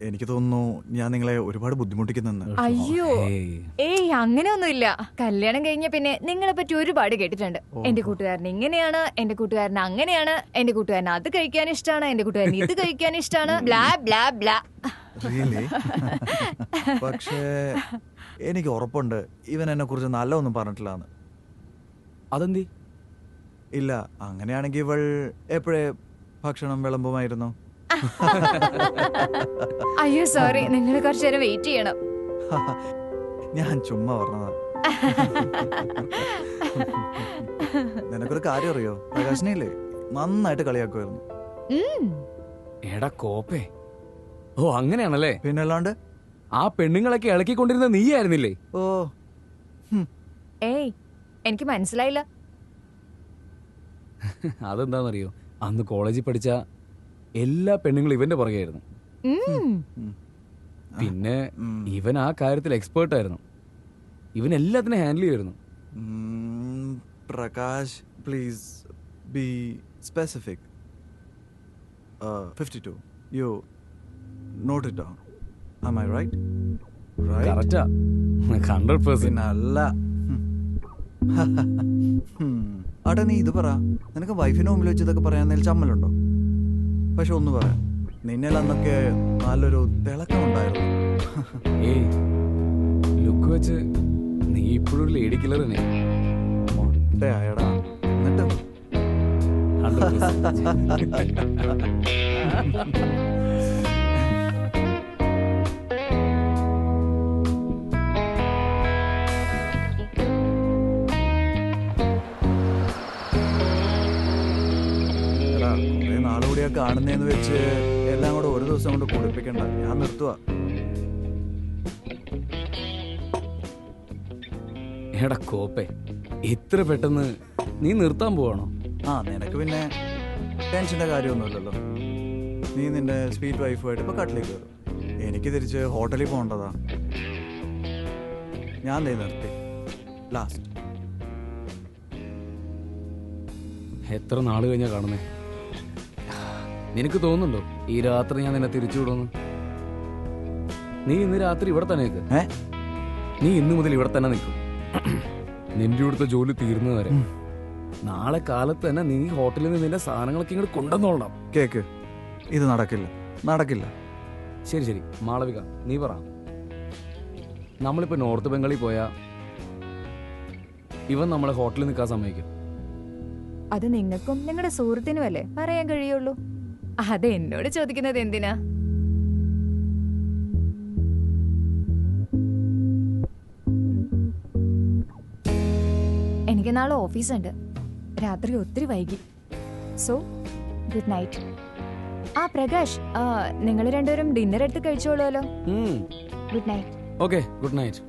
എനിക്ക് തോന്നുന്നു ഞാൻ നിങ്ങളെ ഒരുപാട് ബുദ്ധിമുട്ടിക്കുന്നെന്ന്. അയ്യോ ഏയ് അങ്ങനെയൊന്നുമില്ല. കല്യാണം കഴിഞ്ഞ പിന്നെ നിങ്ങളെ പറ്റി ഒരുപാട് കേട്ടിട്ടുണ്ട്. എന്റെ കൂട്ടുകാരൻ ഇങ്ങനെയാണ്, എന്റെ കൂട്ടുകാരൻ അങ്ങനെയാണ്, എന്റെ കൂട്ടുകാരൻ അത് കഴിക്കാൻ ഇഷ്ടമാണ്, എന്റെ കൂട്ടുകാരൻ ഇത് കഴിക്കാൻ ഇഷ്ടമാണ്, ബ്ലാ ബ്ലാ ബ്ലാ. Really? പക്ഷേ എനിക്ക് ഉറപ്പുണ്ട് ഇവൻ എന്നെ കുറിച്ച് നല്ല ഒന്നും പറഞ്ഞിട്ടില്ലാന്ന്. അതെന്തി? ഇല്ല, അങ്ങനെയാണെങ്കിൽ ഇവൾ എപ്പോഴേ ഭക്ഷണം വിളമ്പുമായിരുന്നു. അയ്യോ സോറി, നിങ്ങൾ കുറച്ചു നേരം വെയിറ്റ് ചെയ്യണം. ഞാൻ ചുമ്മാ പറഞ്ഞതാ. നിനക്കൊരു കാര്യം അറിയോ? പ്രകാശിനില്ലേ നന്നായിട്ട് കളിയാക്കുമായിരുന്നു. എടാ കോപ്പേ, ഓ അങ്ങനെയാണല്ലേ? പിന്നല്ലാണ്ട് ആ പെണ്ണുങ്ങളൊക്കെ ഇളക്കിക്കൊണ്ടിരുന്ന നീയായിരുന്നില്ലേ? ഓ ഏയ് എനിക്ക് മനസ്സിലായില്ല. അതെന്താണെന്നറിയോ, അന്ന് കോളേജിൽ പഠിച്ച എല്ലാ പെണ്ണുങ്ങളും ഇവന്റെ പുറകെയായിരുന്നു. പിന്നെ ഇവൻ ആ കാര്യത്തിൽ എക്സ്പേർട്ട് ആയിരുന്നു. ഇവൻ എല്ലാത്തിനും ഹാൻഡിൽ ചെയ്യുമായിരുന്നു. Prakash please be specific. 52 you note it down. Am I right? Correct, 100%. പിന്നല്ല. അടാ നീ ഇത് പറ, നിനക്ക് വൈഫിന് മുമ്പിൽ വെച്ച് ഇതൊക്കെ പറയാൻ ചമ്മലുണ്ടോ? പക്ഷെ ഒന്ന് പറ, നിന്നെ അന്നൊക്കെ നല്ലൊരു തിളക്കം ഉണ്ടായിരുന്നു. ഏയ് ലുക്ക് വെച്ച് നീ ഇപ്പോഴും ഒരു ലേഡി കില്ലർ തന്നെ. മൊട്ടയായടാ. എന്നിട്ട് 100%. നാളുകൂടിയാ കാണുന്നേന്ന് വെച്ച് എല്ലാം കൂടെ ഒരു ദിവസം കൊണ്ട് കുടിപ്പിക്കണ്ട. ഞാൻ നിർത്തുക. എടാ കോപ്പേ, ഇത്ര പെട്ടെന്ന് നീ നിർത്താൻ പോവാണോ? നിനക്ക് പിന്നെ ടെൻഷന്റെ കാര്യമൊന്നുമില്ലല്ലോ. നീ നിന്റെ സ്വീറ്റ് വൈഫുമായിട്ട് ഇപ്പൊ കട്ടിലേക്ക് കയറും. എനിക്ക് തിരിച്ച് ഹോട്ടലിൽ പോകേണ്ടതാ. ഞാൻ നിർത്തി ലാസ്റ്റ്. എത്ര നാള് കഴിഞ്ഞാ കാണുന്നേ? നിനക്ക് തോന്നുന്നുണ്ടോ ഈ രാത്രി ഞാൻ നിന്നെ തിരിച്ചു വിടുന്നു? നീ ഇന്ന് രാത്രി ഇവിടെ തന്നെ നിൽക്കും. നീ ഇന്നു മുതൽ ഇവിടെ തന്നെ നിൽക്കും. നിന്റെ ഇവിടുത്തെ ജോലി തീർന്നവരെ. നാളെ കാലത്ത് തന്നെ നീ ഹോട്ടലിൽ നിന്ന് നിന്റെ സാധനങ്ങളൊക്കെ ഇങ്ങോട്ട് കൊണ്ടുവന്നോളണം. കേക്ക്, ഇത് നടക്കില്ല. ശരി ശരി മാളവിക, നീ പറ. നമ്മളിപ്പോ നോർത്ത് ബംഗാളിൽ പോയാ ഇവൻ നമ്മളെ ഹോട്ടലിൽ നിൽക്കാൻ സമ്മതിക്കും? അത് നിങ്ങൾക്കും നിങ്ങളുടെ സുഹൃത്തിനും അല്ലേ പറയാൻ കഴിയുള്ളൂ. അത് എന്നോട് ചോദിക്കുന്നത് എന്തിനാ? എനിക്ക് നാളെ ഓഫീസുണ്ട്. രാത്രി ഒത്തിരി വൈകി. So good night. പ്രകാശ്, നിങ്ങൾ രണ്ടുപേരും ഡിന്നർ എടുത്ത് കഴിച്ചോളൂല്ലോ. Good night. Okay, good night.